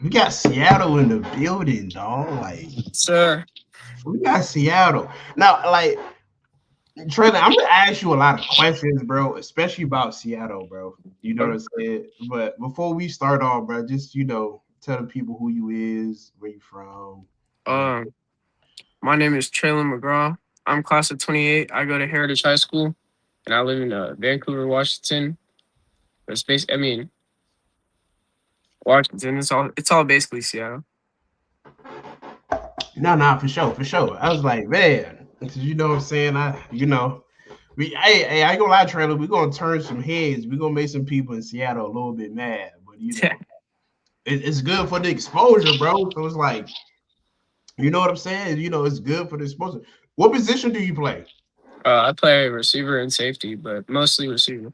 We got Seattle in the building, dog. Like Sir. we got Seattle now. Like Trey, I'm gonna ask you a lot of questions, bro, especially about Seattle, bro. You know what I'm saying? But before we start off, bro, just tell the people who you is, where you from. You know, Um, my name is Traylon McGraw. I'm class of 28. I go to Heritage High School, and I live in Vancouver, Washington. But space, I mean, Washington. It's all basically Seattle. nah, for sure, for sure. I was like, man, you know what I'm saying? I ain't gonna lie, trailer. We're gonna turn some heads. We're gonna make some people in Seattle a little bit mad, but it's good for the exposure, bro. So it's like, you know what I'm saying? It's good for the exposure. What position do you play? I play receiver and safety, but mostly receiver.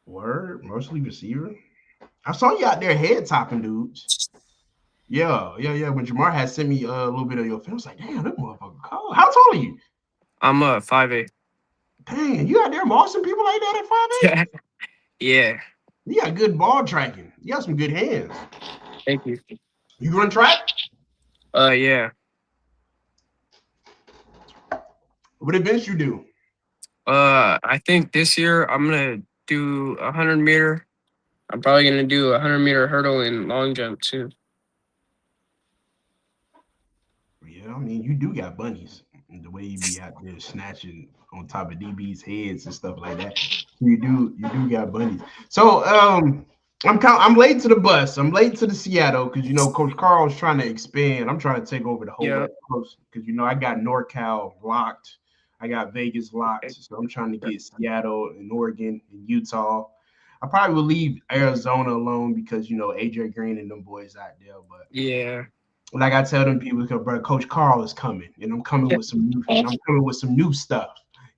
Word, mostly receiver. I saw you out there head topping dudes. Yeah. When Jamar had sent me a little bit of your film, I was like, damn, that motherfucker cold. How tall are you? I'm 5'8". Dang, you out there mossing people like that at 5'8"? Yeah. You got good ball tracking. You got some good hands. Thank you. You run track? Yeah. What events you do? I think this year I'm gonna do 100 meter. I'm probably gonna do 100 meter hurdle and long jump too. Yeah, I mean, you do got bunnies. The way you be out there snatching on top of DB's heads and stuff like that. You do got bunnies. So I'm late to the bus. I'm late to the Seattle because Coach Carl's trying to expand. I'm trying to take over the whole Yeah. West Coast because I got NorCal locked. I got Vegas locked. So I'm trying to get Seattle and Oregon and Utah. I probably will leave Arizona alone because AJ Green and them boys out there. But Yeah. like I tell them people, because bro, Coach Carl is coming, and I'm coming with some new stuff.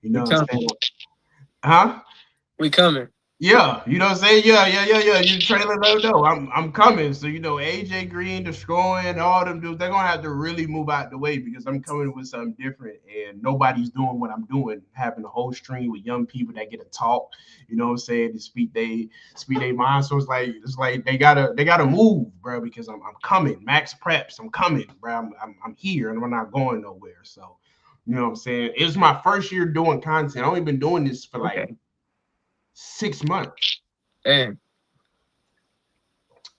You We know what I'm coming. saying? Huh? We coming. Yeah, you know what I'm saying? Yeah. You trailer no. I'm coming. So AJ Green, destroying all them dudes, they're gonna have to really move out the way because I'm coming with something different and nobody's doing what I'm doing, having a whole stream with young people that get to talk, you know what I'm saying, to speak they mind. So it's like they gotta move, bro, because I'm coming. Max Preps, I'm coming, bro. I'm here and I'm not going nowhere. So you know what I'm saying? It's my first year doing content. I've only been doing this for like Okay. 6 months. Damn.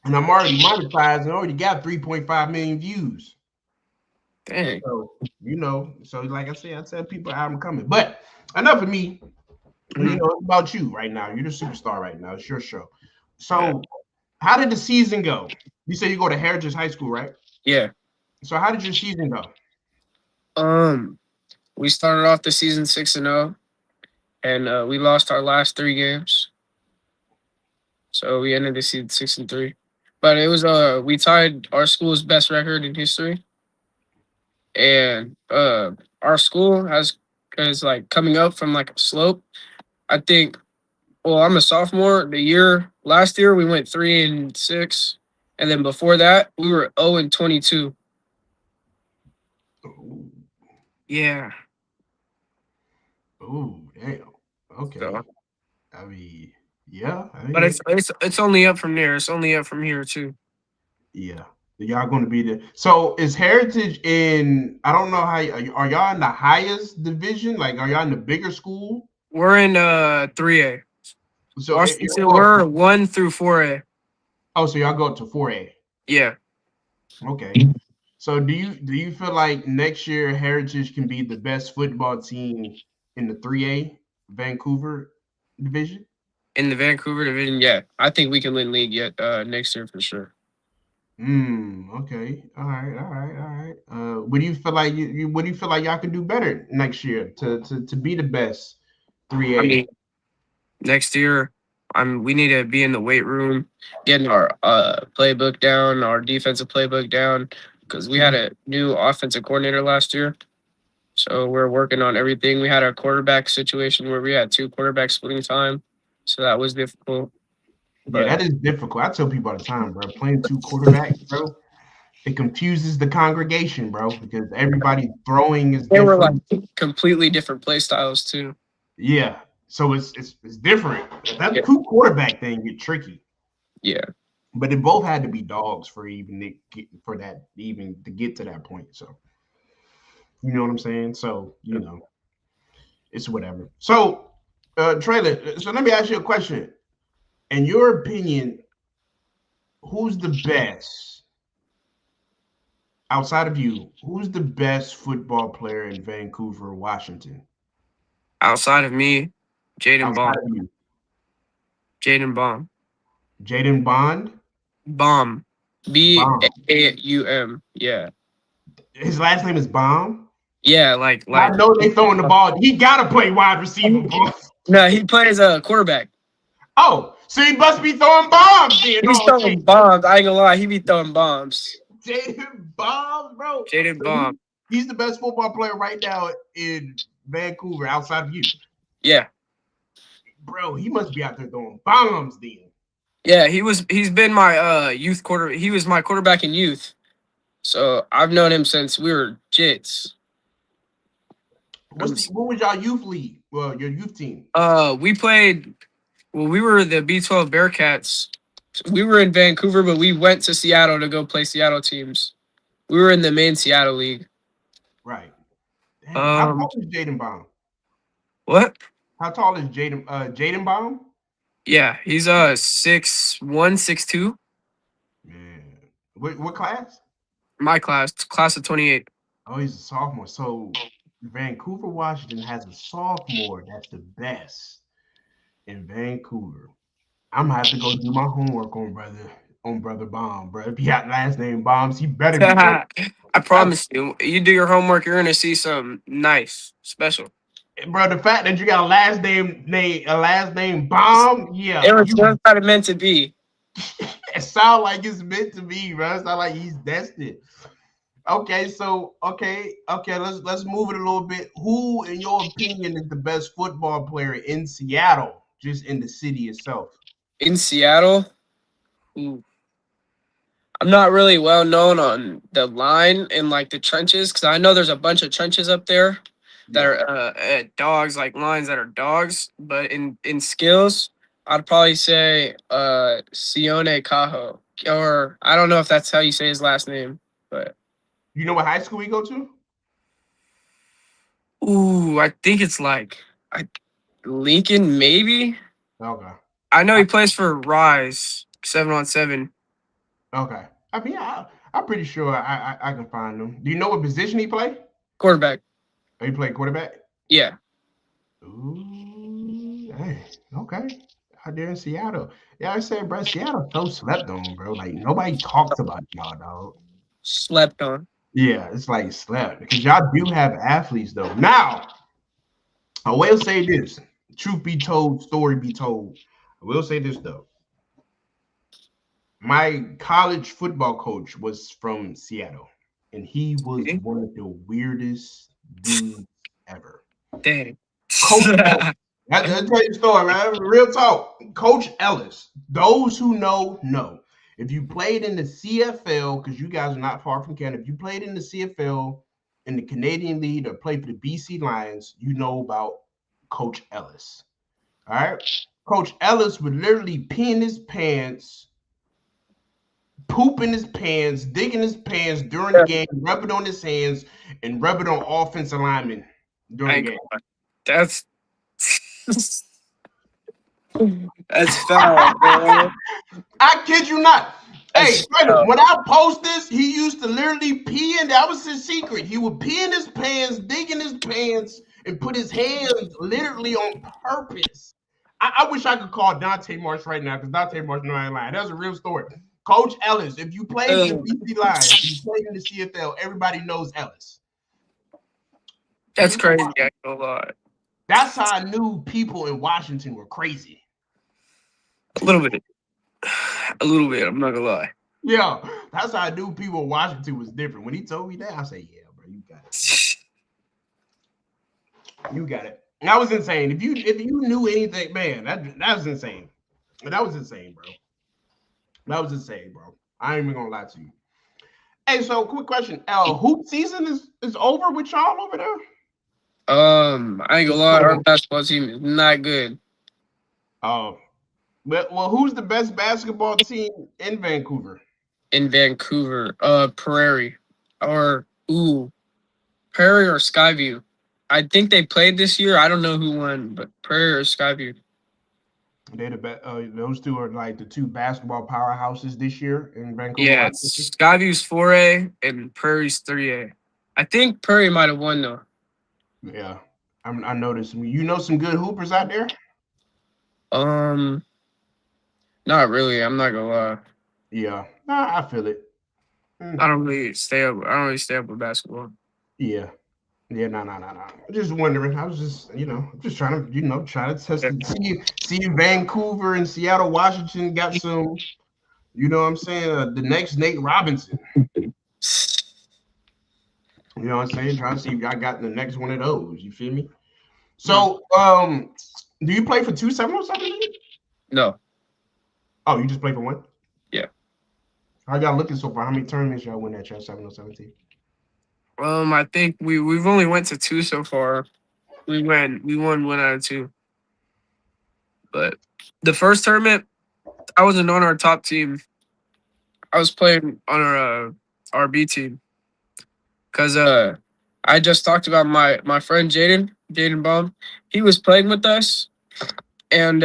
And I'm already monetized and already got 3.5 million views. Dang. So, so like I said, I tell people I'm coming. But enough of me. Mhm. It's about you right now. You're the superstar right now. It's your show. Yeah. So, how did the season go? You said you go to Heritage High School, right? Yeah. So, how did your season go? Um, we started off the season 6-0, and we lost our last 3 games. So we ended the season 6-3. But it was we tied our school's best record in history, and our school is like coming up from like a slope. I think. Well, I'm a sophomore. Last year we went 3-6, and then before that we were 0-22. Oh, Yeah. damn. Okay. So, I mean, yeah. I but mean, it's only up from there. It's only up from here too. yeah. Y'all going to be there. So is Heritage in? I don't know how. Are y'all in the highest division? Like, are y'all in the bigger school? We're in 3A. So Washington. We're 1 through 4A. so y'all go up to 4A. Yeah. Okay. So do you feel like next year Heritage can be the best football team in the 3A Vancouver division? In the Vancouver division, yeah. I think we can win league yet next year for sure. Okay. All right. What do you feel like what do you feel like y'all can do better next year to be the best I 3A? mean, next year, we need to be in the weight room, getting our playbook down, our defensive playbook down, because we had a new offensive coordinator last year. So we're working on everything. We had a quarterback situation where we had two quarterbacks splitting time, so that was difficult. Yeah, But that is difficult. I tell people all the time, bro. Playing two quarterbacks, bro, it confuses the congregation, bro, because everybody throwing is they were like different. completely different play styles too. Yeah, so it's different. That Yeah, two quarterback thing get tricky. yeah. But they both had to be dogs for even to get to that point. So you know what I'm saying? So it's whatever. So Traylon, so let me ask you a question. In your opinion, who's the best outside of you? Who's the best football player in Vancouver, Washington? Outside of me, Jaden Outside Baum. of you, Jaden Baum. Jaden Bond. Baum. Bomb. Baum. Yeah. His last name is Bomb. Yeah, I know they throwing the ball. He gotta play wide receiver, boy. No, he plays a quarterback. Oh, so he must be throwing bombs then. He's throwing bombs. I ain't gonna lie, he be throwing bombs. Jaden Bombs, bro. Jaden Baum. He's the best football player right now in Vancouver outside of you. Yeah. Bro, he must be out there throwing bombs then. Yeah, he's been my youth quarter. He was my quarterback in youth. So I've known him since we were jits. What was y'all youth league? Well, your youth team. We played. Well, we were the B12 Bearcats. We were in Vancouver, but we went to Seattle to go play Seattle teams. We were in the main Seattle league. Right. Damn, how tall is Jaden Baum? What? How tall is Jaden Baum? Yeah, he's 6'1", 6'2". Man, what class? My class of 28. Oh, he's a sophomore. So Vancouver, Washington has a sophomore that's the best in Vancouver. I'm gonna have to go do my homework on brother Bomb, bro. If he got last name Bombs, he better be. I promise you, you do your homework, you're gonna see some nice, special. Bro, the fact that you got a last name Bomb, yeah. It was just how it meant to be. It sounds like it's meant to be, bro. It sounds like he's destined. Okay, so let's move it a little bit. Who, in your opinion, is the best football player in Seattle, just in the city itself? In Seattle? Ooh. I'm not really well known on the line and the trenches because I know there's a bunch of trenches up there that are dogs, lines that are dogs. But in skills, I'd probably say Sione Cajo, or I don't know if that's how you say his last name, but you know what high school he go to? Ooh, I think it's Lincoln, maybe. Okay. I know he plays for Rise 7-on-7. Okay. I mean, I'm pretty sure I can find him. Do you know what position he play? Quarterback. Oh, he played quarterback? Yeah. Ooh, hey, okay. Out there in Seattle. Yeah, I said, bro, Seattle so slept on, bro. Nobody talks about y'all, dog. Slept on. Yeah, it's slept. Because y'all do have athletes, though. Now, I will say this. Truth be told, story be told. I will say this, though. My college football coach was from Seattle, and he was one of the weirdest dudes ever. Dang. Coach Ellis. I'll tell you a story, man. Real talk. Coach Ellis. Those who know. If you played in the CFL, because you guys are not far from Canada, if you played in the CFL, in the Canadian League, or played for the BC Lions, you know about Coach Ellis. All right? Coach Ellis would literally pee in his pants, poop in his pants, dig in his pants during the game, rub it on his hands, and rub it on offensive linemen during the game. That's foul, bro. I kid you not. Hey, when I post this, he used to literally pee in. That was his secret. He would pee in his pants, dig in his pants, and put his hands literally on purpose. I wish I could call Dante Marsh right now because Dante Marsh no, I ain't lying. That's a real story. Coach Ellis, if you played in the BC Lions, you played in the CFL, everybody knows Ellis. That's crazy. I can't lie. That's how I knew people in Washington were crazy. A little bit. I'm not gonna lie. Yeah, that's how I knew people in Washington was different. When he told me that, I said, "Yeah, bro, you got it. You got it." That was insane. If you knew anything, man, that was insane. That was insane, bro. That was insane, bro. I ain't even gonna lie to you. Hey, so quick question: hoop season is over with y'all over there? I ain't gonna lie, our basketball team is not good. Oh, Well, who's the best basketball team in Vancouver? In Vancouver, Prairie, or Prairie or Skyview. I think they played this year. I don't know who won, but Prairie or Skyview. They're those two are like the two basketball powerhouses this year in Vancouver. Yeah, it's Skyview's 4A and Prairie's 3A. I think Prairie might have won though. Yeah, I noticed. You know some good hoopers out there. Not really. I'm not gonna lie. Yeah, I feel it. I don't really stay up. I don't really stay up with basketball. Yeah. Yeah, no. Just wondering. I was just, just trying to, try to test it. See Vancouver and Seattle, Washington got some, you know what I'm saying? The next Nate Robinson. You know what I'm saying? Trying to see if I got the next one of those. You feel me? So, do you play for 2 707? No. Oh, you just play for one? Yeah. How y'all looking so far? How many tournaments y'all win at your 707 team? I think we've only went to 2 so far. We won 1 out of 2. But the first tournament, I wasn't on our top team. I was playing on our B team. Cause I just talked about my friend Jaden Baum. He was playing with us, and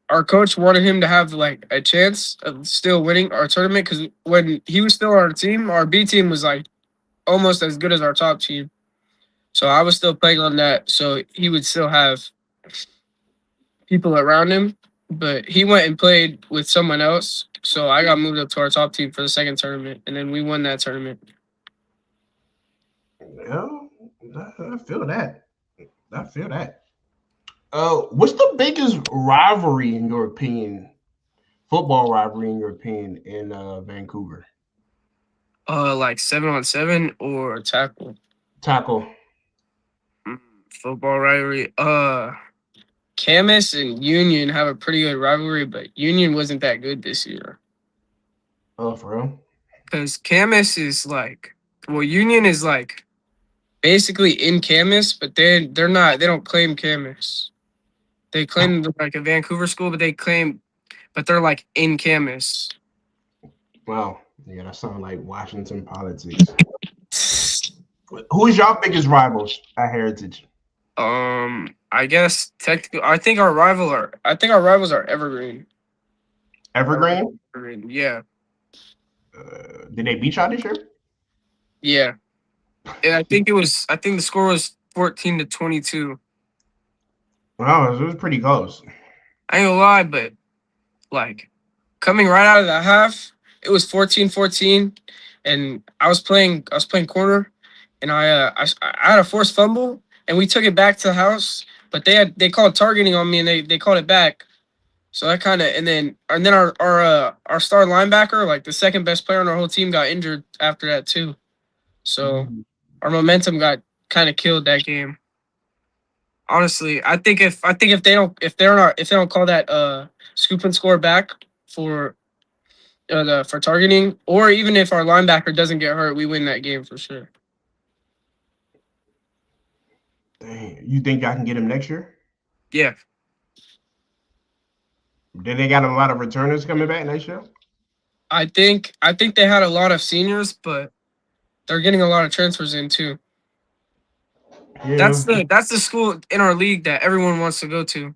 our coach wanted him to have like a chance of still winning our tournament. Because when he was still on our team, our B team was like almost as good as our top team. So I was still playing on that, so he would still have people around him. But he went and played with someone else, so I got moved up to our top team for the second tournament, and then we won that tournament. Yeah, I feel that. What's the biggest rivalry in your opinion? Football rivalry in your opinion in Vancouver? Like 7-on-7 or tackle. Tackle. Football rivalry. Camas and Union have a pretty good rivalry, but Union wasn't that good this year. Oh, for real? Because Camas is like, Union is like basically in Camas, but they're not. They don't claim Camas. They claim like a Vancouver school, but they're like in Camas. Wow. Yeah, that sounds like Washington politics. Who's your biggest rivals at Heritage? I guess technically, I think our rivals are Evergreen. Evergreen? Yeah. Did they beat y'all this year? Yeah. And I think the score was 14-22. Wow, it was pretty close. I ain't gonna lie, but like coming right out of the half, it was 14-14, and I was playing corner, and I had a forced fumble, and we took it back to the house, but they called targeting on me, and they called it back. So that kind of, and then our star linebacker, like the second best player on our whole team, got injured after that too. So our momentum got kind of killed that game. Honestly, I think if they don't call that scoop and score back for targeting, or even if our linebacker doesn't get hurt, we win that game for sure. Dang, you think I can get him next year? Yeah. Did they got a lot of returners coming back next year? I think they had a lot of seniors, but they're getting a lot of transfers in too. Yeah. That's the school in our league that everyone wants to go to.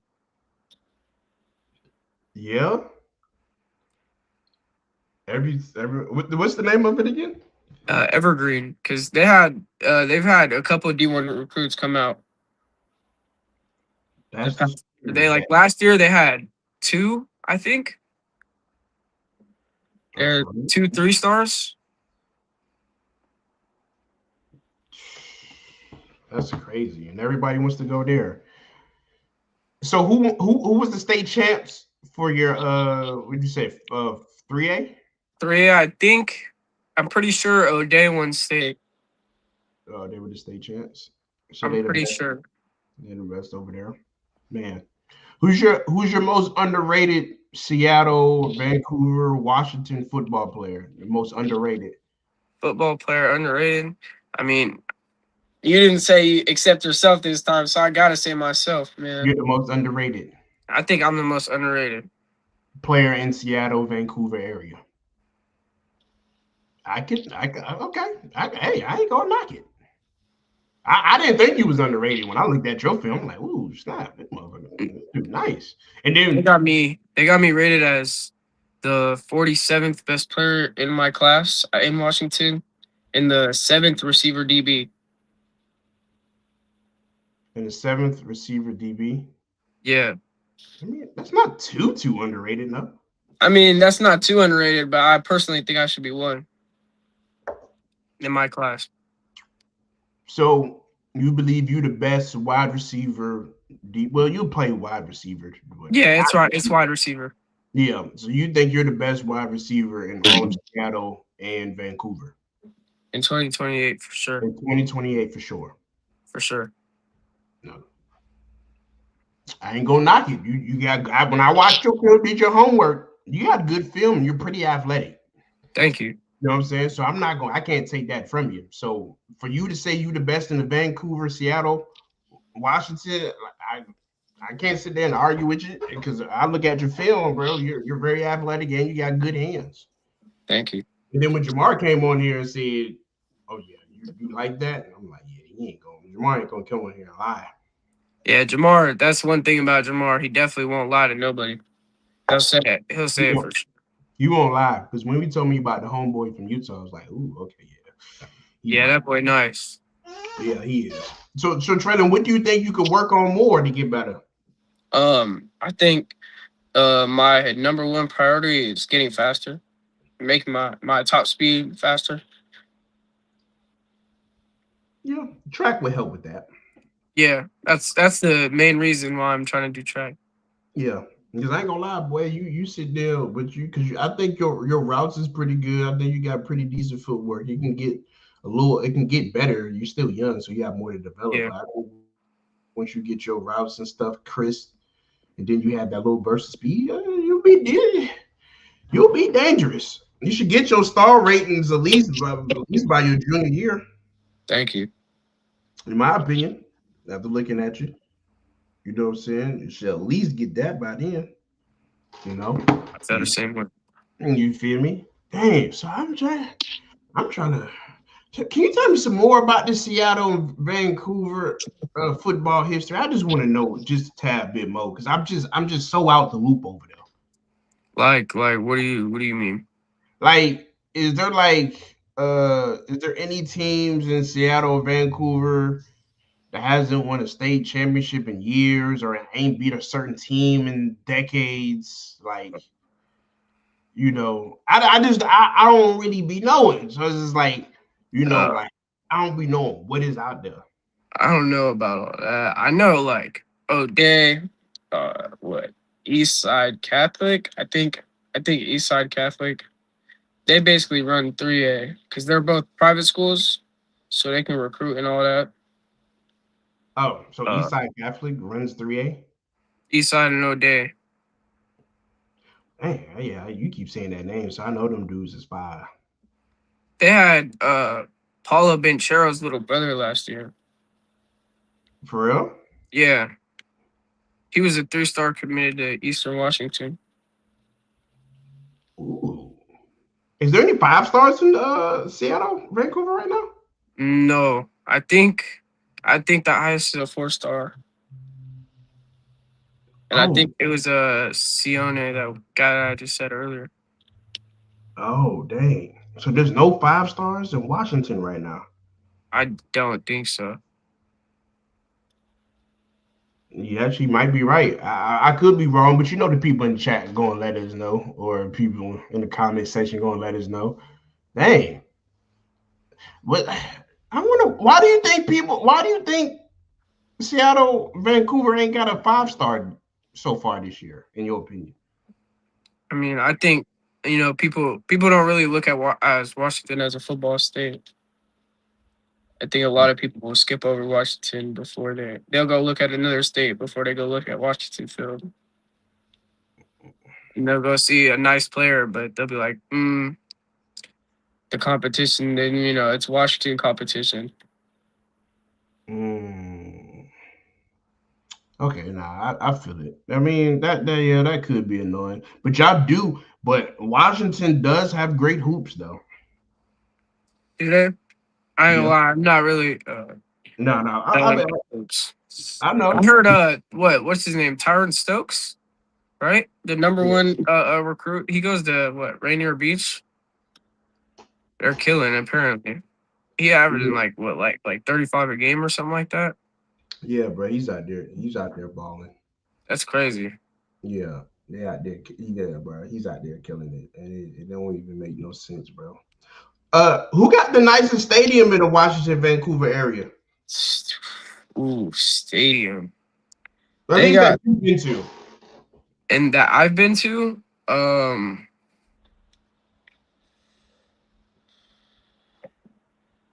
Yeah. What's the name of it again? Evergreen, because they've had a couple of D1 recruits come out. Last year they had 2, I think. They're 2 3-stars. That's crazy, and everybody wants to go there. So who was the state champs for your what did you say 3A? 3A, I think. I'm pretty sure O'Day won state. Oh, they were the state champs. So I'm pretty sure. They're the best over there. Man, who's your most underrated Seattle, Vancouver, Washington football player? The most underrated football player, underrated. I mean, you didn't say except yourself this time, so I gotta say myself, man. You're the most underrated. I think I'm the most underrated. player in Seattle, Vancouver area. Okay. Hey, I ain't gonna knock it. I didn't think he was underrated when I looked at your film. I'm like, ooh, snap, this motherfucker, dude, nice. And They then got me. They got me rated as the 47th best player in my class in Washington, and the seventh receiver DB. in the seventh receiver DB. Yeah, I mean, that's not too underrated, no. I mean that's not too underrated, but I personally think I should be one in my class. So you believe you the best wide receiver? Well, you play wide receiver, but Yeah, it's right. It's wide receiver yeah. So you think you're the best wide receiver in all of Seattle and Vancouver in 2028 for sure. in 2028 for sure? For sure. No, I ain't gonna knock it. You got when I watched your film, did your homework. You got good film. You're pretty athletic. Thank you. You know what I'm saying? So I can't take that from you. So for you to say you the best in the Vancouver, Seattle, Washington, I can't sit there and argue with you because I look at your film, bro. You're very athletic and you got good hands. Thank you. And then when Jamar came on here and said, "Oh yeah, you like that," and I'm like, "Yeah, he ain't going. Jamar ain't gonna come on here and lie." Yeah, Jamar. That's one thing about Jamar. He definitely won't lie to nobody. He'll say it. He'll You say it for won't, sure. you won't lie because when we told me about the homeboy from Utah, I was like, "Ooh, okay, yeah, he Yeah, might. that boy nice. Yeah, he is." So Traylon, what do you think you could work on more to get better? I think my number one priority is getting faster, making my top speed faster. Yeah, track would help with that. Yeah, that's the main reason why I'm trying to do track. Yeah, because I ain't gonna lie, boy, you sit there, but I think your routes is pretty good. I think you got pretty decent footwork. You can get it can get better. You're still young, so you have more to develop. Yeah, But I think once you get your routes and stuff crisp, and then you have that little burst of speed, you'll be dangerous. You should get your star ratings at least by your junior year, thank you. in my opinion. After looking at you, you know what I'm saying. You should at least get that by then. You know. I feel the same way. You feel me? Dang. So I'm trying to. Can you tell me some more about the Seattle and Vancouver football history? I just want to know just a tad bit more because I'm just so out the loop over there. Like, what do you mean? Like, is there any teams in Seattle or Vancouver that hasn't won a state championship in years or ain't beat a certain team in decades? Like, I don't really be knowing. So it's just like, Uh, like I don't be knowing what is out there. I don't know about all that. I know like O'Day, what East Side Catholic. I think East Side Catholic. They basically run 3A because they're both private schools, so they can recruit and all that. Oh, so Uh, Eastside Catholic runs 3A? East Side and O'Day. Hey, yeah, you keep saying that name, so I know them dudes is fire. They had Paula Benchero's little brother last year. For real? Yeah, he was a 3-star committed to Eastern Washington. Ooh. Is there any 5 stars in Seattle, Vancouver right now? No, I think the highest is a 4-star, and I Oh, think it was a Sione, that guy I just said earlier. oh, dang. So there's no 5 stars in Washington right now. I don't think so. You actually might be right. I could be wrong, but the people in the chat going to let us know, or people in the comment section going to let us know. Dang. What I wonder why do you think Seattle, Vancouver ain't got a 5 star so far this year, in your opinion? I mean, I think people don't really look at as Washington as a football state. I think a lot of people will skip over Washington before they'll go look at another state before they go look at Washington field. And they'll go see a nice player, but they'll be like, the competition. Then it's Washington competition. Mm, Okay, nah, I feel it. I mean, that could be annoying, but y'all do. But Washington does have great hoops, though. Do they? I ain't gonna Yeah. lie, I'm not really No, no, done about hoops. I I know. heard what's his name? Tyron Stokes, right? The number Yeah. one recruit. He goes to what, Rainier Beach? They're killing apparently. He averaging Yeah, like what, like 35 a game or something like that. yeah, bro. He's out there. He's out there balling. That's crazy. Yeah, they out there. Yeah, bro. He's out there killing it, and it don't even make no sense, bro. Who got the nicest stadium in the Washington, Vancouver area? Ooh, stadium. At They least that got, you've been to. and that I've been to.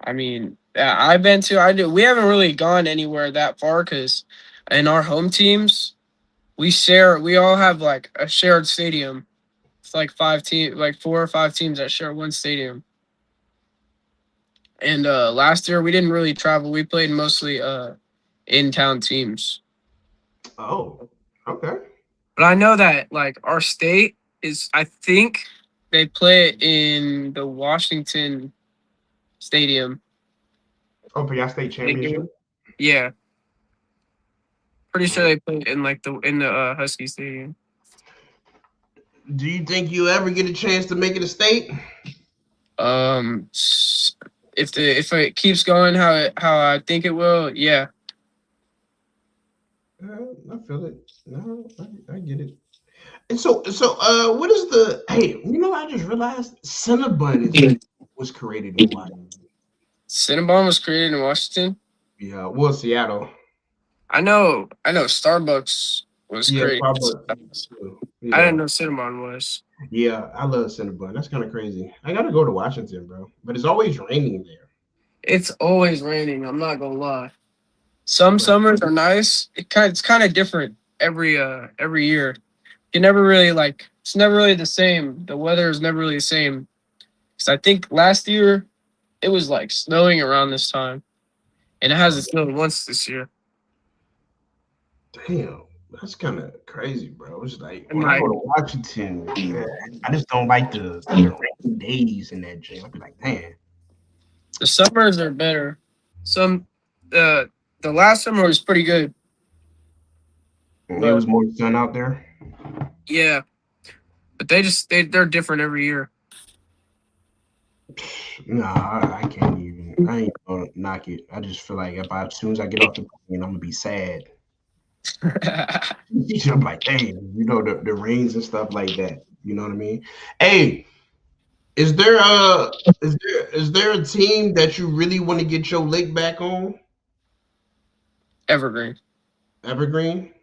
I mean, yeah, I've been to. I do. We haven't really gone anywhere that far because in our home teams, we share. We all have like a shared stadium. It's like like 4 or 5 teams that share one stadium. And last year we didn't really travel. We played mostly in town teams. Oh, okay. But I know that like our state is. I think they play it in the Washington Stadium. Oh, for y'all state They championship. do. Yeah, pretty sure Mm. they play it in like the Husky Stadium. Do you think you ever get a chance to make it a state? If it keeps going how I think it will, yeah. I feel it. No, I get it. And what is the? Hey, I just realized Cinnabon was created in Washington. Cinnabon was created in Washington. Yeah, well, Seattle. I know Starbucks was Yeah, created. Starbucks. I didn't Yeah, know Cinnabon was. yeah, I love Cinnabon. That's kind of crazy. I gotta go to Washington, bro. But it's always raining there. It's always raining. I'm not gonna lie. Some But summers are nice. It's kind of different every year. You never really like. It's never really the same. The weather is never really the same. Because I think last year it was like snowing around this time, and it hasn't snowed once this year. damn, that's kind of crazy, bro. It's like And when I like go to Washington, I just don't like the rainy days in that gym. I be like, man, the summers are better. Some the last summer was pretty good, it but was more sun out there. yeah, but they're different every year. Nah, I can't even. I ain't gonna knock it. I just feel like as soon as I get off the plane, I'm gonna be sad. I'm like, dang, the rains and stuff like that. You know what I mean? Hey, is there is there a team that you really want to get your lick back on? Evergreen. Evergreen.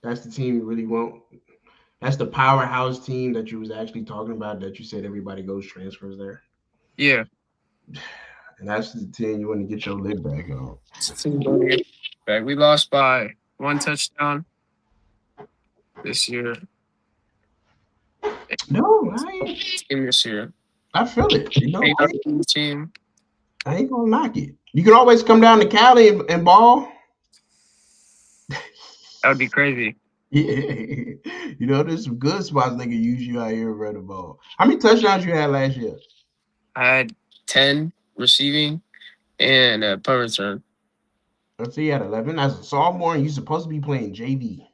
That's the team you really want. That's the powerhouse team that you was actually talking about. That you said everybody goes transfers there, Yeah. and that's the team you want to get your lick back on. Back. We lost by 1 touchdown this year. No, Team this year. I feel it. Team. I ain't gonna knock it. You can always come down to Cali and ball. That would be crazy. Yeah. There's some good spots they can use you out here and run the ball. How many touchdowns you had last year? I had 10 receiving and a punt return. Let's see, you had 11. As a sophomore, and you're supposed to be playing JV.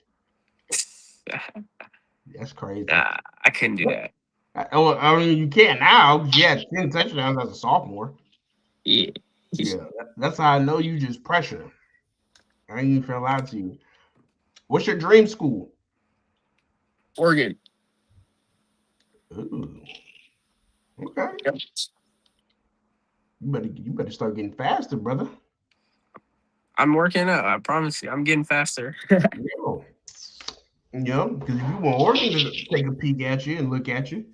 That's crazy. Nah, I couldn't do that. I mean, you can't now. You had 10 touchdowns as a sophomore. Yeah. Yeah, that's how I know you just pressure. I ain't even gonna lie to you. What's your dream school? Oregon. Ooh. Okay. Yep. You better start getting faster, brother. I'm working out. I promise you. I'm getting faster. Yo. Because if you want Oregon to take a peek at you and look at you,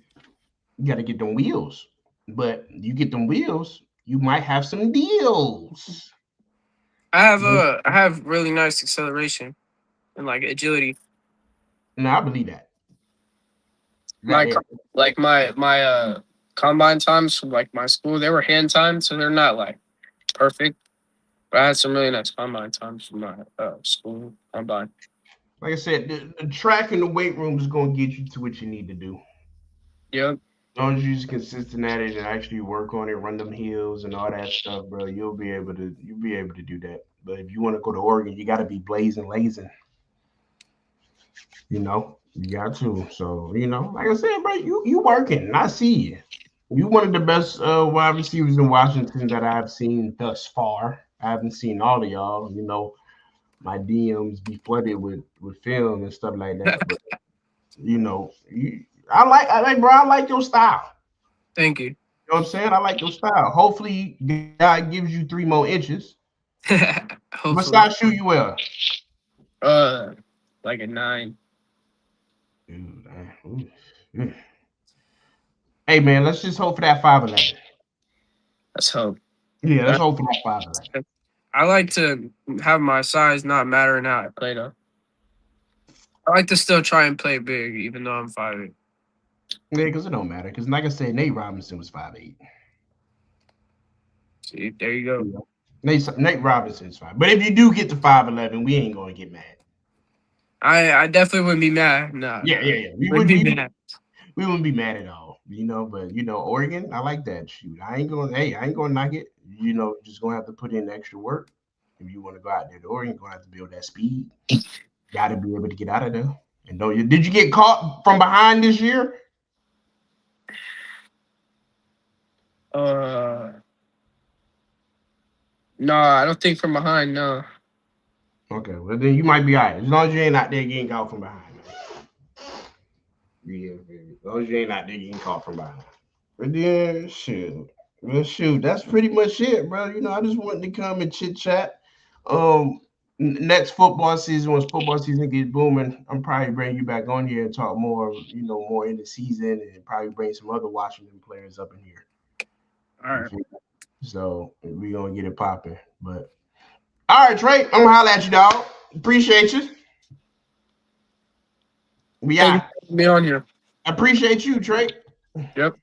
you got to get them wheels. But you get them wheels, you might have some deals. I have really nice acceleration and like agility. No, I believe that. My combine times from like my school, they were hand timed, so they're not like perfect. But But I had some really nice combine times from my school combine. Like I said, the track and the weight room is gonna get you to what you need to do. Yep. As long as you're just consistent at it and actually work on it, run them hills and all that stuff, bro, you'll be able to do that. But if you want to go to Oregon, you got to be blazing, lazing. You know, you got to. So like I said, bro, you working. I see you. You one of the best wide receivers in Washington that I've seen thus far. I haven't seen all of y'all. My DMs be flooded with film and stuff like that. But I like your style. Thank you. You know what I'm saying? I like your style. Hopefully, God gives you 3 more inches. What size shoe you wear? Like a 9. Dude, hey man, let's just hope for that 5'11. Let's hope. Yeah, let's hope for that 5'11. I like to have my size not matter in how I play though. I like to still try and play big, even though I'm 5'8". Yeah, because it don't matter. Because like I said, Nate Robinson was 5'8". See, there you go. Nate Robinson's 5. But if you do get to 5'11, we ain't gonna get mad. I definitely wouldn't be mad. No. Yeah. We wouldn't be mad. We wouldn't be mad at all. But Oregon, I like that. Shoot, I ain't gonna knock it. Just gonna have to put in extra work. If you want to go out there to Oregon, you're gonna have to build that speed. Got to be able to get out of there. And did you get caught from behind this year? No, I don't think from behind. No. Okay, well then you might be all right. As long as you ain't out there getting caught from behind. Yeah, as long as you ain't out there getting caught from behind. But then shoot. Well, shoot, that's pretty much it, bro. I just wanted to come and chit chat. Next football season, once football season gets booming, I'm probably bringing you back on here and talk more, more in the season, and probably bring some other Washington players up in here. All right. So we're gonna get it popping. But all right, Trey, I'm gonna holler at you, dog. Appreciate you. We out. Be on here. I appreciate you, Trey. Yep.